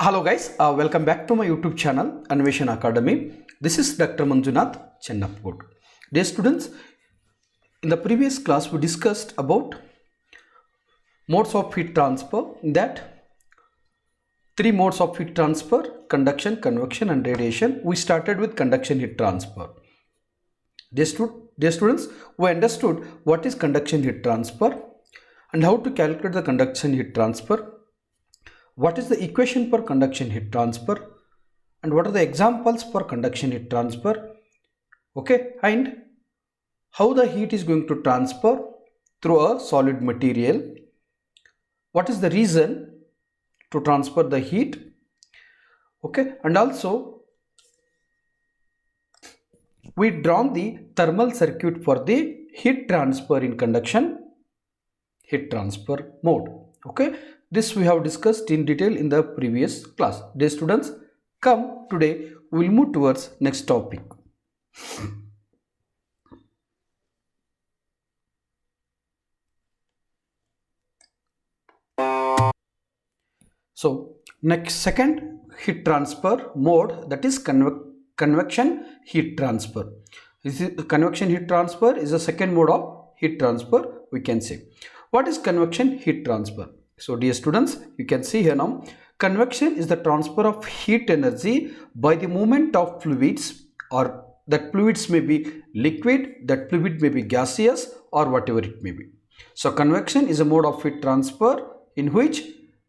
Hello guys, welcome back to my YouTube channel Anveshana Academy. This is Dr. Manjunath Chennapkot. Dear students, in the previous class we discussed about modes of heat transfer. In that, three modes of heat transfer: conduction, convection and radiation. We started with conduction heat transfer. Dear students, we understood what is conduction heat transfer and how to calculate the conduction heat transfer. What is the equation for conduction heat transfer and what are the examples for conduction heat transfer, okay, and how the heat is going to transfer through a solid material, what is the reason to transfer the heat, okay, and also we drawn the thermal circuit for the heat transfer in conduction heat transfer mode, okay. This we have discussed in detail in the previous class. Dear students, come today we will move towards next topic. So next second heat transfer mode, that is convection heat transfer. Convection heat transfer is the second mode of heat transfer, we can say. What is convection heat transfer? So dear students, you can see here now, convection is the transfer of heat energy by the movement of fluids, or that fluids may be liquid, that fluid may be gaseous, or whatever it may be. So convection is a mode of heat transfer in which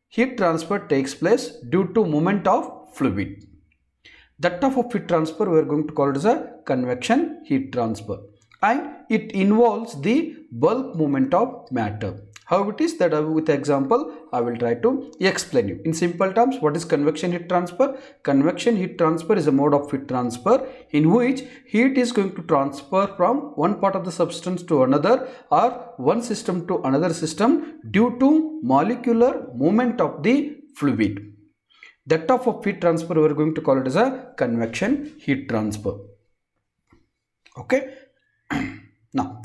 heat transfer takes place due to movement of fluid. That type of heat transfer we are going to call it as a convection heat transfer, and it involves the bulk movement of matter. How it is, that with example I will try to explain you. In simple terms, what is convection heat transfer? Convection heat transfer is a mode of heat transfer in which heat is going to transfer from one part of the substance to another, or one system to another system, due to molecular movement of the fluid. That type of heat transfer we are going to call it as a convection heat transfer, okay. Now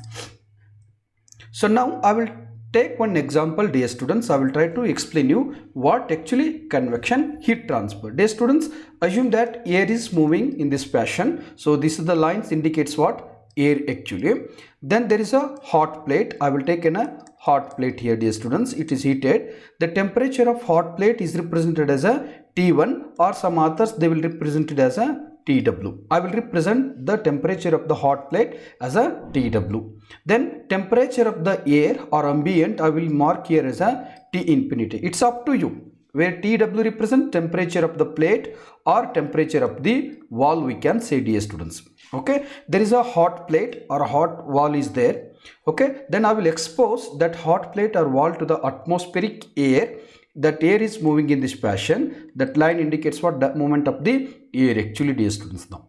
I will take one example, dear students. I will try to explain you what actually convection heat transfer. Dear students, assume that air is moving in this fashion. So this is the lines indicates what? Air actually. Then there is a hot plate. I will take a hot plate here, dear students. It is heated. The temperature of hot plate is represented as a T1, or some authors they will represent it as a TW. I will represent the temperature of the hot plate as a TW. Then temperature of the air or ambient I will mark here as a T infinity. It's up to you, where TW represent temperature of the plate or temperature of the wall, we can say, dear students, okay. There is a hot plate or a hot wall is there, okay. Then I will expose that hot plate or wall to the atmospheric air. That air is moving in this fashion. That line indicates what? The movement of the air actually, dear students, now,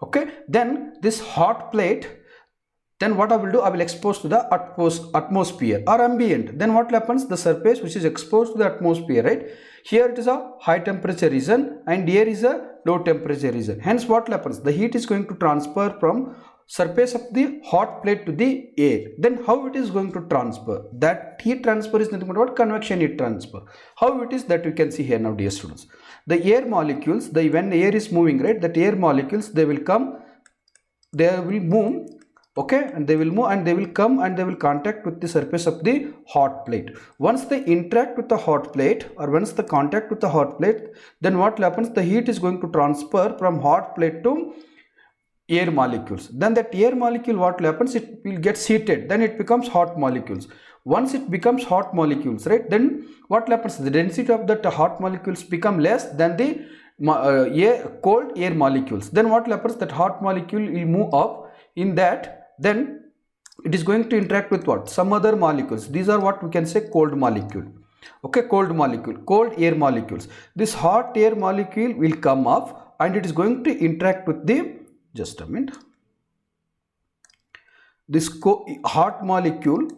okay. Then this hot plate, then what I will do, I will expose to the atmosphere or ambient. Then what happens? The surface which is exposed to the atmosphere, right? Here it is a high temperature region and here is a low temperature region. Hence what happens? The heat is going to transfer from surface of the hot plate to the air. Then how it is going to transfer? That heat transfer is nothing but what? Convection heat transfer. How it is, that we can see here now, dear students. The air molecules, when air is moving, right, that air molecules, they will come, they will move, okay, and they will move and they will come and they will contact with the surface of the hot plate. Once they interact with the hot plate, or once the contact with the hot plate, then what happens? The heat is going to transfer from hot plate to air molecules. Then that air molecule, what happens? It will get heated, then it becomes hot molecules. Once it becomes hot molecules, right, then what happens? The density of that hot molecules become less than the cold air molecules. Then what happens? That hot molecule will move up in that, then it is going to interact with what? Some other molecules. These are what we can say cold molecule, okay, cold molecule, cold air molecules. This hot air molecule will come up and it is going to interact with the, just a minute, this hot molecule,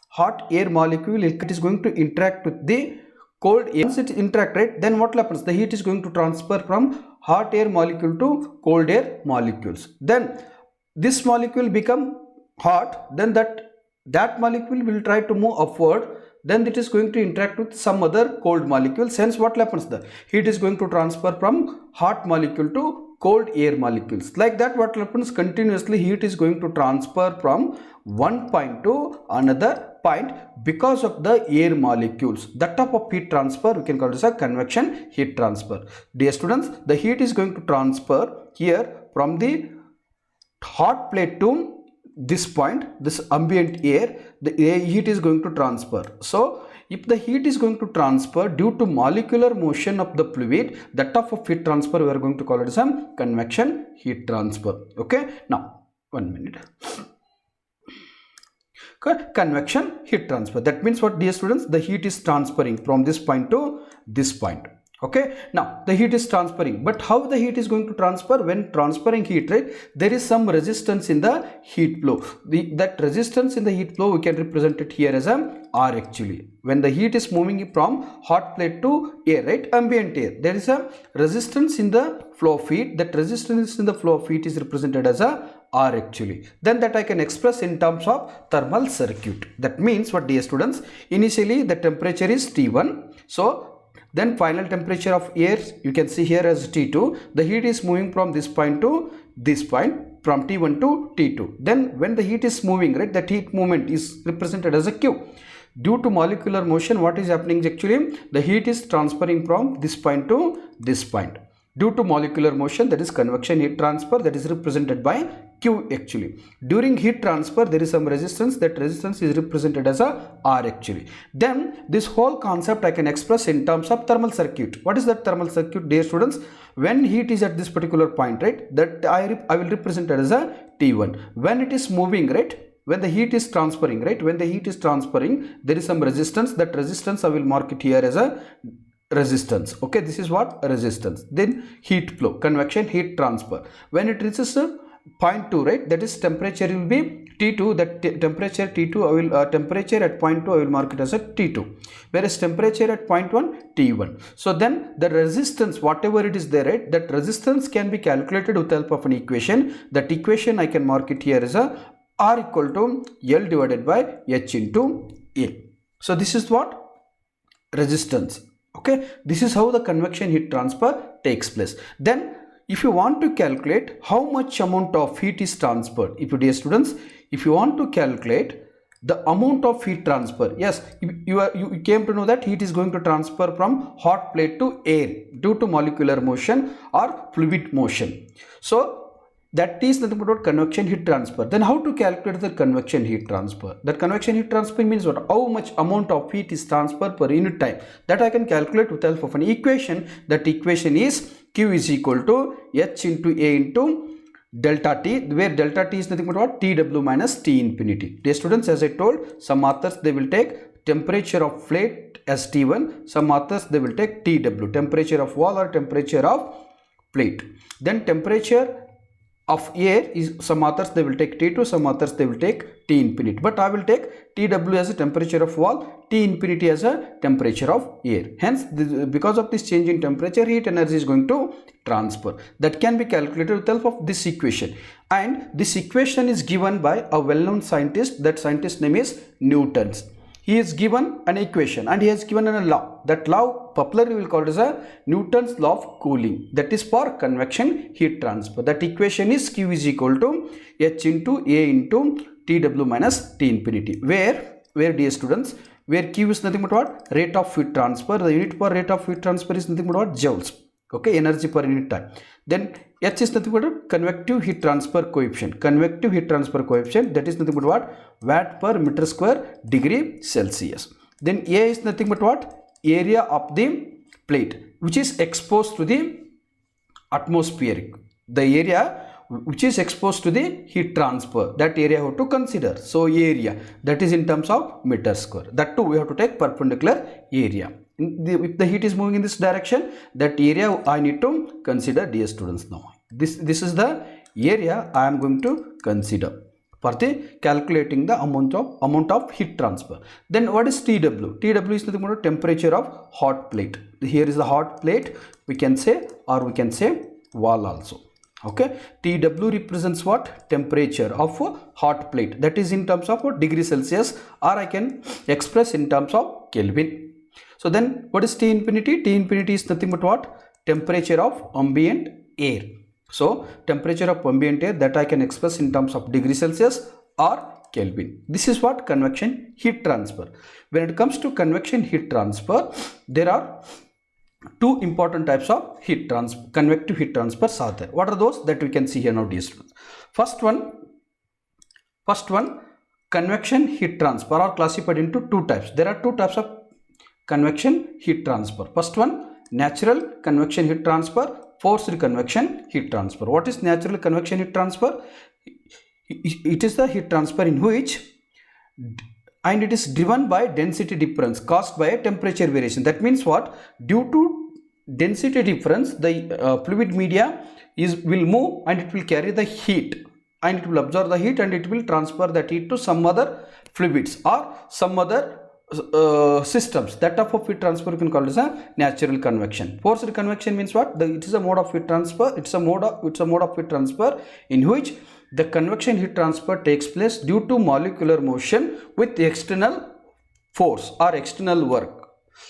hot air molecule, it is going to interact with the cold air. Once it interact, right, then what happens? The heat is going to transfer from hot air molecule to cold air molecules. Then this molecule become hot, then that molecule will try to move upward, then it is going to interact with some other cold molecule. Hence what happens, the heat is going to transfer from hot molecule to cold air molecules. Like that what happens, continuously heat is going to transfer from one point to another point because of the air molecules. That type of heat transfer we can call this a convection heat transfer. Dear students, the heat is going to transfer here from the hot plate to this point, this ambient air, the heat is going to transfer. So if the heat is going to transfer due to molecular motion of the fluid, that type of heat transfer we are going to call it as a convection heat transfer. Okay, now 1 minute. Okay, convection heat transfer, that means what, dear students, the heat is transferring from this point to this point. Okay, now the heat is transferring, but how the heat is going to transfer? When transferring heat, right, there is some resistance in the heat flow. That resistance in the heat flow we can represent it here as a R actually. When the heat is moving from hot plate to air, right, ambient air, there is a resistance in the flow of heat. That resistance in the flow of heat is represented as a R actually. Then that I can express in terms of thermal circuit. That means what, dear students, initially the temperature is T1. So then final temperature of air you can see here as T2. The heat is moving from this point to this point, from T1 to T2. Then when the heat is moving, right, that heat movement is represented as a Q. Due to molecular motion, what is happening is actually the heat is transferring from this point to this point. Due to molecular motion, that is convection heat transfer, that is represented by Q actually. During heat transfer there is some resistance, that resistance is represented as a R actually. Then this whole concept I can express in terms of thermal circuit. What is that thermal circuit, dear students? When heat is at this particular point, right, that I will represent it as a T1. When it is moving, right, when the heat is transferring, right, when the heat is transferring, there is some resistance. That resistance I will mark it here as a resistance. Okay, this is what, resistance. Then heat flow, convection heat transfer. When it reaches point 2, right, that is temperature will be T2. That temperature T2 I will temperature at point 2 I will mark it as a T2, whereas temperature at point 1 T1. So then the resistance, whatever it is there, right, that resistance can be calculated with the help of an equation. That equation I can mark it here as a R equal to L divided by H into A. So this is what, resistance. Okay, this is how the convection heat transfer takes place. Then if you want to calculate how much amount of heat is transferred, if you, dear students, if you want to calculate the amount of heat transfer, yes, you came to know that heat is going to transfer from hot plate to air due to molecular motion or fluid motion. So that is nothing but convection heat transfer. Then how to calculate the convection heat transfer? That convection heat transfer means what? How much amount of heat is transferred per unit time. That I can calculate with the help of an equation. That equation is Q is equal to H into A into delta T, where delta T is nothing but what? TW minus T infinity. Dear students, as I told, some authors they will take temperature of plate as T1. Some authors they will take TW, temperature of wall or temperature of plate. Then temperature of air is, some authors they will take T2, some authors they will take T infinity, but I will take TW as a temperature of wall, T infinity as a temperature of air. Hence because of this change in temperature, heat energy is going to transfer. That can be calculated with the help of this equation, and this equation is given by a well-known scientist. That scientist name is Newton's. He is given an equation and he has given a law. That law popularly we will call it as a Newton's law of cooling. That is for convection heat transfer. That equation is Q is equal to H into A into TW minus T infinity. Where dear students, where Q is nothing but what? Rate of heat transfer. The unit for rate of heat transfer is nothing but what? Joules. Okay, energy per unit time. Then H is nothing but convective heat transfer coefficient. Convective heat transfer coefficient, that is nothing but what? Watt per meter square degree Celsius. Then A is nothing but what? Area of the plate which is exposed to the atmospheric. The area which is exposed to the heat transfer, that area we have to consider. So area, that is in terms of meter square. That too we have to take perpendicular area. If the heat is moving in this direction, that area I need to consider, dear students. Now this is the area I am going to consider for the calculating the amount of heat transfer. Then what is TW? TW is nothing but temperature of hot plate. Here is the hot plate, we can say, or we can say wall also. Okay, TW represents what? Temperature of a hot plate, that is in terms of what? Degree Celsius, or I can express in terms of Kelvin. So then what is T infinity? T infinity is nothing but what? Temperature of ambient air. So temperature of ambient air, that I can express in terms of degree Celsius or Kelvin. This is what? Convection heat transfer. When it comes to convection heat transfer, there are two important types of heat transfer, convective heat transfers are there. What are those? That we can see here now, dear students. First one, convection heat transfer are classified into two types. There are two types of convection heat transfer. First one, natural convection heat transfer, forced convection heat transfer. What is natural convection heat transfer? It is the heat transfer in which, and it is driven by density difference caused by a temperature variation. That means what? Due to density difference, the fluid media will move and it will carry the heat, and it will absorb the heat and it will transfer that heat to some other fluids or some other systems. That type of heat transfer you can call it as a natural convection. Forced convection means what? It is a mode of heat transfer. It's a mode of heat transfer in which the convection heat transfer takes place due to molecular motion with external force or external work.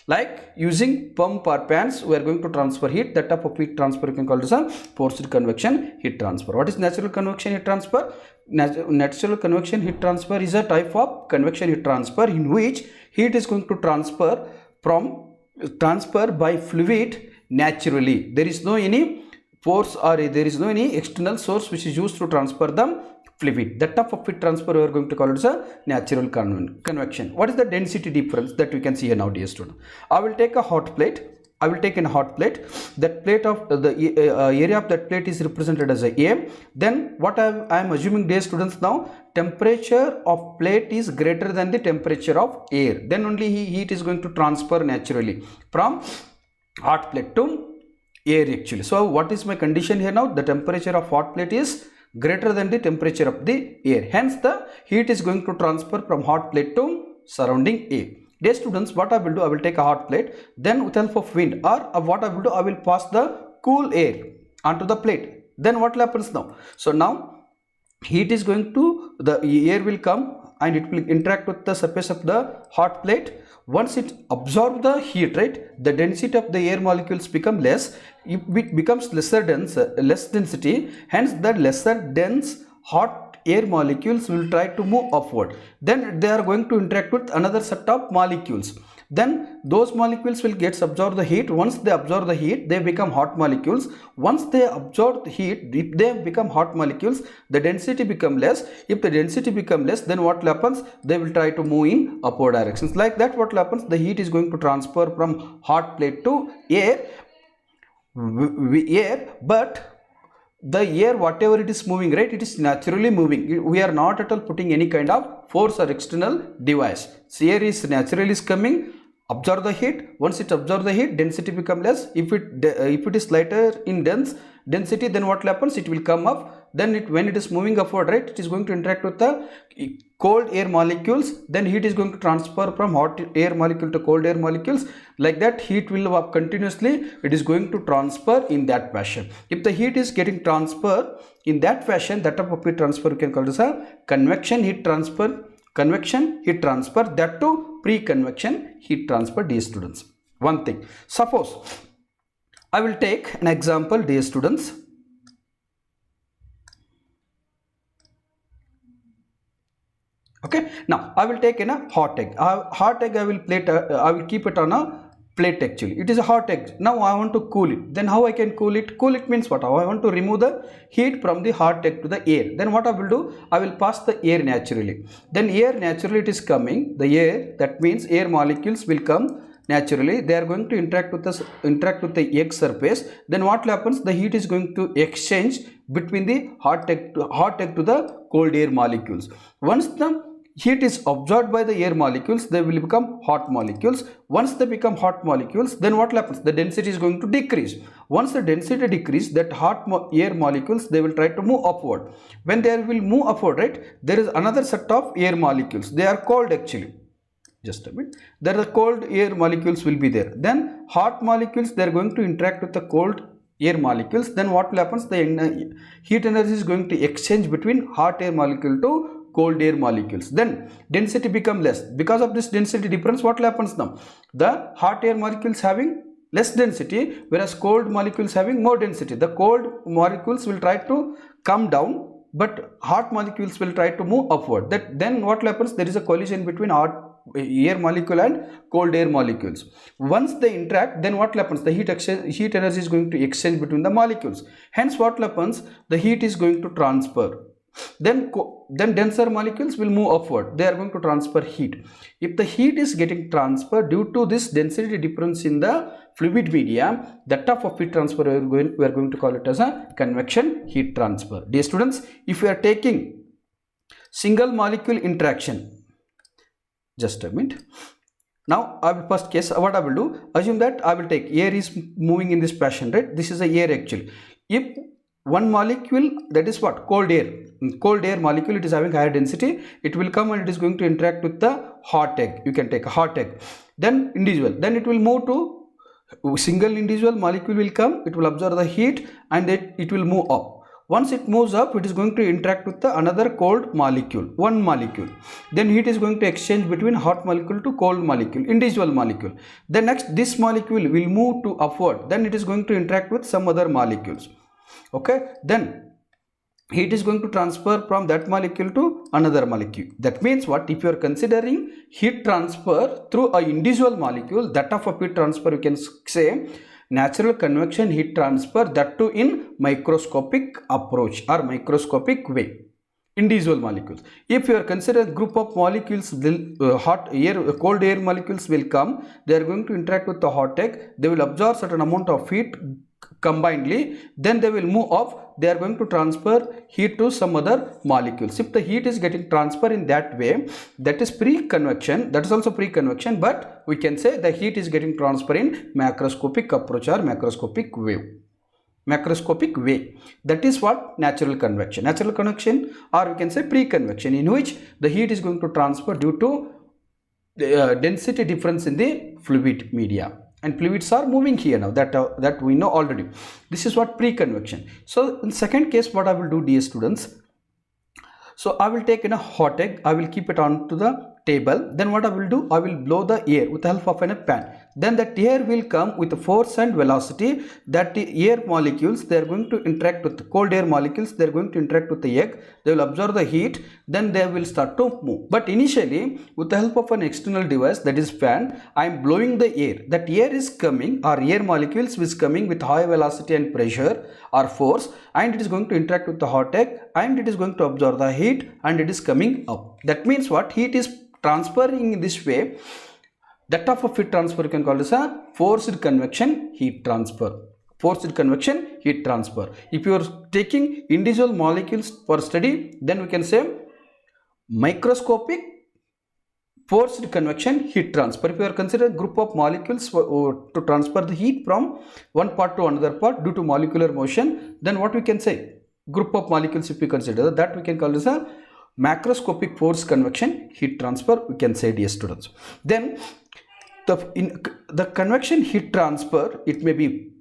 Like using pump or fans, we are going to transfer heat. That type of heat transfer you can call it as a forced convection heat transfer. What is natural convection heat transfer? Natural convection heat transfer is a type of convection heat transfer in which heat is going to transfer by fluid naturally. There is no any force or there is no any external source which is used to transfer the fluid. That type of heat transfer we are going to call it as a natural convection. What is the density difference that we can see here now, dear student? I will take a hot plate. I will take a hot plate. That plate of the area of that plate is represented as a A. Then what I am assuming, dear students, now temperature of plate is greater than the temperature of air. Then only heat is going to transfer naturally from hot plate to air actually. So what is my condition here now? The temperature of hot plate is greater than the temperature of the air. Hence the heat is going to transfer from hot plate to surrounding air. Dear students, what I will do, I will take a hot plate, then with help of wind or what I will do, I will pass the cool air onto the plate. Then what happens now? So now heat is going to, the air will come and it will interact with the surface of the hot plate. Once it absorbs the heat, right, the density of the air molecules become less. It becomes less density. Hence the lesser dense hot air molecules will try to move upward. Then they are going to interact with another set of molecules. Then those molecules will get absorb the heat. Once they absorb the heat, they become hot molecules. Once they absorb the heat, if they become hot molecules, the density become less. If the density become less, then what happens? They will try to move in upward directions. Like that, what happens? The heat is going to transfer from hot plate to air. But the air, whatever it is moving, right, it is naturally moving. We are not at all putting any kind of force or external device. So air is naturally coming, absorb the heat. Once it absorbs the heat, density become less. If it is lighter in density, then what happens? It will come up. Then when it is moving upward, right, it is going to interact with the cold air molecules. Then heat is going to transfer from hot air molecule to cold air molecules. Like that, heat will continuously, it is going to transfer in that fashion. If the heat is getting transferred in that fashion, that type of heat transfer we can call this a convection heat transfer. Convection heat transfer, that to pre-convection heat transfer, dear students. One thing, suppose I will take an example, dear students. Okay, now I will take in a hot egg. Hot egg I will keep it on a plate actually. It is a hot egg. Now I want to cool it. Then how I can cool it? Cool it means what? How I want to remove the heat from the hot egg to the air. Then what I will do? I will pass the air naturally. Then air naturally it is coming. The air, that means air molecules will come naturally. They are going to interact with the egg surface. Then what happens? The heat is going to exchange between the hot egg to the cold air molecules. Once the heat is absorbed by the air molecules, they will become hot molecules. Once they become hot molecules, then what happens? The density is going to decrease. Once the density decreases, that hot air molecules, they will try to move upward. When they will move upward, right, there is another set of air molecules. They are cold actually. Just a bit. There are cold air molecules will be there. Then hot molecules, they are going to interact with the cold air molecules, then what will happen? The heat energy is going to exchange between hot air molecule to cold air molecules. Then density become less. Because of this density difference, what will happen now? The hot air molecules having less density, whereas cold molecules having more density. The cold molecules will try to come down, but hot molecules will try to move upward. Then what will happen? There is a collision between hot air molecule and cold air molecules. Once they interact, then what happens? The heat energy is going to exchange between the molecules. Hence what happens? The heat is going to transfer. Then denser molecules will move upward. They are going to transfer heat. If the heat is getting transferred due to this density difference in the fluid media, that type of heat transfer we are going to call it as a convection heat transfer. Dear students, if we are taking single molecule interaction, just a minute. Now I will first case, what I will do, assume that I will take air is moving in this fashion, right? This is a air actually. If one molecule, that is what, cold air molecule, it is having higher density, it will come and it is going to interact with the hot egg. You can take a hot egg, then individual, then it will move to single individual molecule will come, it will absorb the heat and it will move up. Once it moves up, it is going to interact with the another cold molecule, one molecule. Then heat is going to exchange between hot molecule to cold molecule, individual molecule. Then next, this molecule will move to upward. Then it is going to interact with some other molecules. Okay. Then heat is going to transfer from that molecule to another molecule. That means what? If you are considering heat transfer through a individual molecule, that of a heat transfer, you can say natural convection heat transfer, that too in microscopic approach or microscopic way, individual molecules. If you are considering group of molecules, hot air, cold air molecules will come, they are going to interact with the hot egg, they will absorb certain amount of heat combinedly, then they will move up, they are going to transfer heat to some other molecules. If the heat is getting transferred in that way, that is pre-convection, that is also pre-convection, but we can say the heat is getting transferred in macroscopic approach or macroscopic way. That is what natural convection, or we can say pre-convection, in which the heat is going to transfer due to density difference in the fluid media. And fluids are moving here now, that we know already. This is what pre-convection. So in second case, what I will do, dear students, so I will take in a hot egg, I will keep it on to the table. Then what I will do, I will blow the air with the help of a fan. Then that air will come with force and velocity, that the air molecules, they are going to interact with the cold air molecules, they are going to interact with the egg, they will absorb the heat, then they will start to move. But initially, with the help of an external device, that is fan, I am blowing the air. That air is coming, or air molecules is coming with high velocity and pressure or force, and it is going to interact with the hot egg, and it is going to absorb the heat, and it is coming up. That means what? Heat is transferring in this way. That type of heat transfer you can call this a forced convection heat transfer. Forced convection heat transfer. If you are taking individual molecules for study, then we can say microscopic forced convection heat transfer. If you are considering a group of molecules to transfer the heat from one part to another part due to molecular motion, then what we can say? Group of molecules, if we consider that, we can call this a macroscopic forced convection heat transfer, we can say, dear students. Then the convection heat transfer, it may be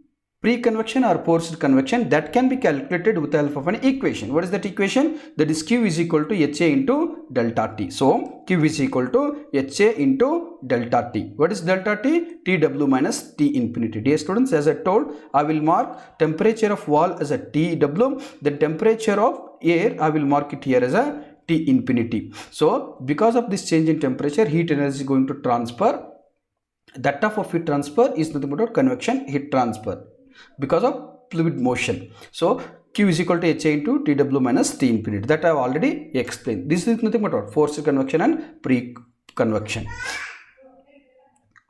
pre-convection or forced convection, that can be calculated with the help of an equation. What is that equation? That is Q is equal to HA into delta T. So Q is equal to HA into delta T. What is delta T? TW minus T infinity. Dear students, as I told, I will mark temperature of wall as a TW, the temperature of air, I will mark it here as a T infinity. So because of this change in temperature, heat energy is going to transfer. That type of heat transfer is nothing but convection heat transfer because of fluid motion. So Q is equal to HA into TW minus T infinity. That I have already explained. This is nothing but forced convection and pre-convection.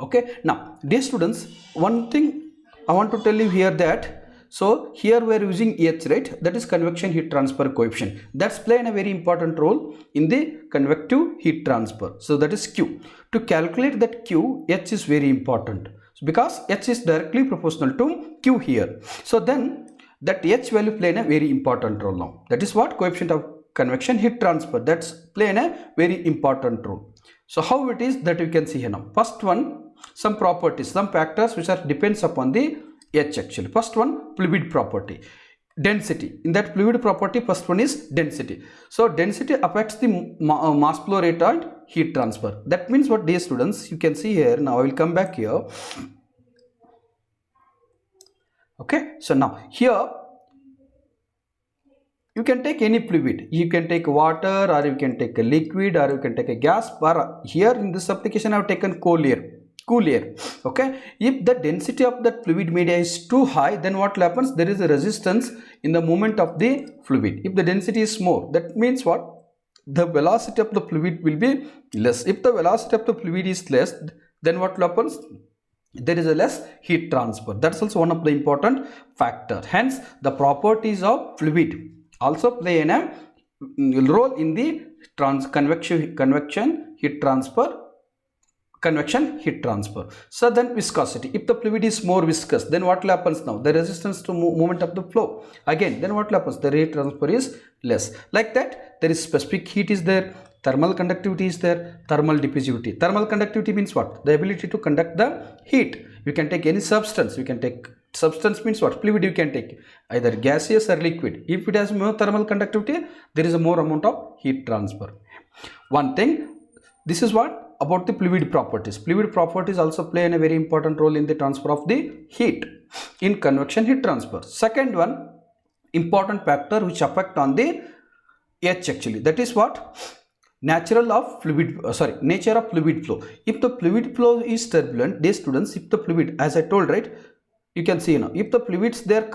Okay. Now, dear students, one thing I want to tell you here, that so here we are using H, right? That is convection heat transfer coefficient. That's playing a very important role in the convective heat transfer. So that is Q. To calculate that Q, H is very important. So because H is directly proportional to Q here. So then that H value playing a very important role now. That is what? Coefficient of convection heat transfer. That's playing a very important role. So how it is, that you can see here now. First one, some properties, some factors which are depends upon the H actually. First one, fluid property. Density. In that fluid property, first one is density. So density affects the mass flow rate and heat transfer. That means what, dear students, you can see here. Now I will come back here. Okay, so now here you can take any fluid. You can take water, or you can take a liquid, or you can take a gas. But here in this application I have taken cool air. Okay, if the density of that fluid media is too high, then what happens, there is a resistance in the movement of the fluid. If the density is more, that means what, the velocity of the fluid will be less. If the velocity of the fluid is less, then what happens, there is a less heat transfer. That's also one of the important factor. Hence the properties of fluid also play a role in the convection heat transfer. So then viscosity. If the fluid is more viscous, then what happens now? The resistance to movement of the flow. Again, then what happens? The heat transfer is less. Like that, there is specific heat is there, thermal conductivity is there, thermal diffusivity. Thermal conductivity means what? The ability to conduct the heat. You can take any substance. You can take substance means what? Fluid you can take, either gaseous or liquid. If it has more thermal conductivity, there is a more amount of heat transfer. One thing, this is what about the fluid properties. Fluid properties also play a very important role in the transfer of the heat in convection heat transfer. Second one, important factor which affect on the H actually, that is what, nature of fluid flow. If the fluid flow is turbulent, dear students, if the fluid, as I told, right, you can see now, if the fluids they are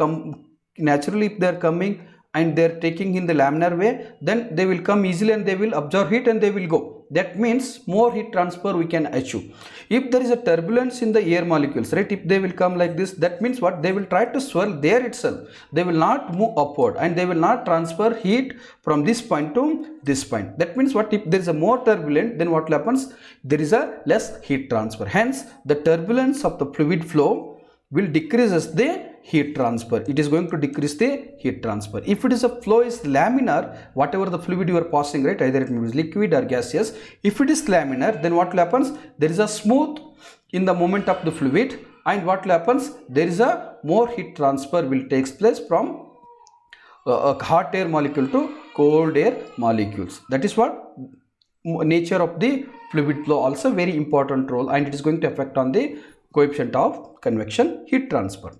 naturally, if they are coming and they are taking in the laminar way, then they will come easily and they will absorb heat and they will go. That means more heat transfer we can achieve. If there is a turbulence in the air molecules, right, if they will come like this, that means what, they will try to swirl there itself. They will not move upward and they will not transfer heat from this point to this point. That means what, if there is a more turbulent, then what happens, there is a less heat transfer. Hence the turbulence of the fluid flow will decreases the heat transfer. It is going to decrease the heat transfer. If it is a flow is laminar, whatever the fluid you are passing, right, either it means liquid or gaseous, if it is laminar, then what happens, there is a smooth in the movement of the fluid, and what happens, there is a more heat transfer will takes place from a hot air molecule to cold air molecules. That is what nature of the fluid flow, also very important role, and it is going to affect on the coefficient of convection heat transfer.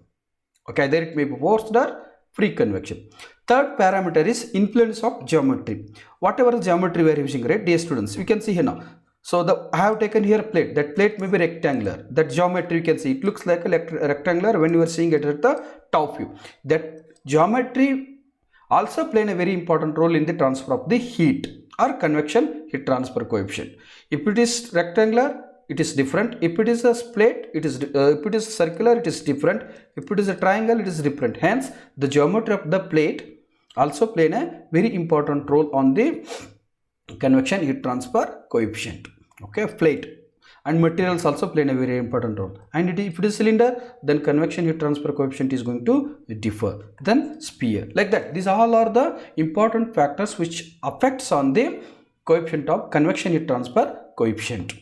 Okay, either it may be forced or free convection. Third parameter is influence of geometry. Whatever geometry we are using, right, dear students, you can see here now. So I have taken here a plate. That plate may be rectangular. That geometry you can see, it looks like a rectangular when you are seeing it at the top view. That geometry also play a very important role in the transfer of the heat or convection heat transfer coefficient. If it is rectangular, it is different. If it is a plate, it is if it is circular, it is different. If it is a triangle, it is different. Hence the geometry of the plate also play a very important role on the convection heat transfer coefficient. Okay, plate and materials also play a very important role. And if it is cylinder, then convection heat transfer coefficient is going to differ than sphere. Like that, these all are the important factors which affects on the coefficient of convection heat transfer coefficient.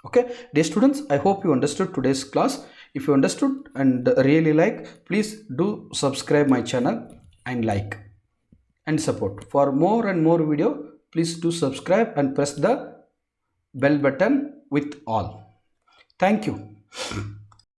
Okay, dear students, I hope you understood today's class. If you understood and really like, please do subscribe my channel and like and support. For more and more video, please do subscribe and press the bell button with all. Thank you.